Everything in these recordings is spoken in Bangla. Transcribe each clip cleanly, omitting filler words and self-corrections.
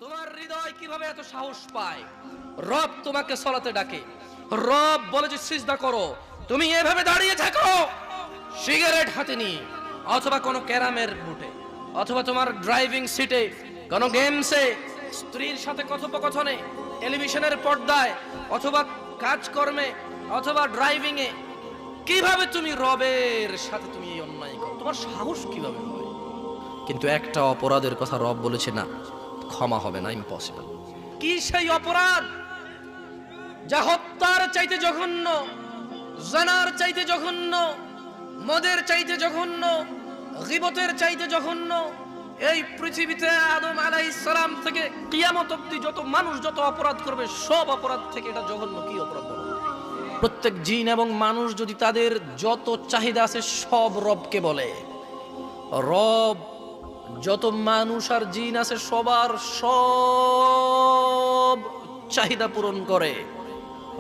তোমার হৃদয় কিভাবে এত সাহস পায়? রব তোমাকে সালাতে ডাকে, রব বলে যে সিজদা করো, তুমি এভাবে দাঁড়িয়ে থাকো সিগারেট হাতে নিয়ে, অথবা কোনো ক্যারামের বুটে, অথবা তোমার ড্রাইভিং সিটে, কোনো গেমসে, স্ত্রীর সাথে কথোপকথনে, টেলিভিশনের পর্দায়, অথবা কাজকর্মে, অথবা ড্রাইভিং এ। কিভাবে তুমি রবের সাথে তুমি এই অন্যায় করো? তোমার সাহস কিভাবে হয়? কিন্তু একটা অপরাধের কথা রব বলেছে না, ক্ষমা হবে না, ইম্পসিবল। কি সেই অপরাধ যা হত্যার চাইতে জঘন্য, জানার চাইতে জঘন্য, মদের চাইতে জঘন্য, গীবতের চাইতে জঘন্য? এই পৃথিবীতে আদম আলাইহিস সালাম থেকে কিয়ামত অবধি যত মানুষ যত অপরাধ করবে, সব অপরাধ থেকে এটা জঘন্য। কি অপরাধ বলো? প্রত্যেক জিন এবং মানুষ যদি তাদের যত চাহিদা আছে সব রবকে বলে, রব যত মানুষ আর জিন আছে সবার সব চাহিদা পূরণ করে।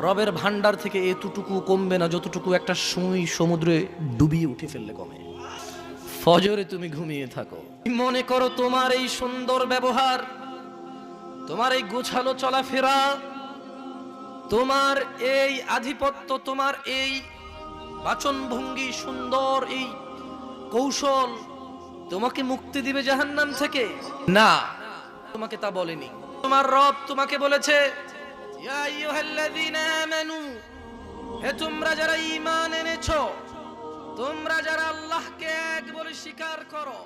রবের ভান্ডার থেকে এতটুকু কমবে না যতটুকু একটা সুই সমুদ্রে ডুবিয়ে উঠে ফেললে কমে। ফজরে তুমি ঘুমিয়ে থাকো, মনে করো তোমার এই সুন্দর ব্যবহার, তোমার এই গোছালো চলাফেরা, তোমার এই আধিপত্য, তোমার এই বাচনভঙ্গি, সুন্দর এই কৌশল তোমাকে মুক্তি দিবে জাহান্নাম থেকে? না, তোমাকে তা বলেনি। তোমার রব তোমাকে বলেছে, ইয়া আইয়ুহাল্লাযীনা আমানু, হে তোমরা যারা ঈমান এনেছো, তোমরা যারা আল্লাহকে এক বলে স্বীকার করো,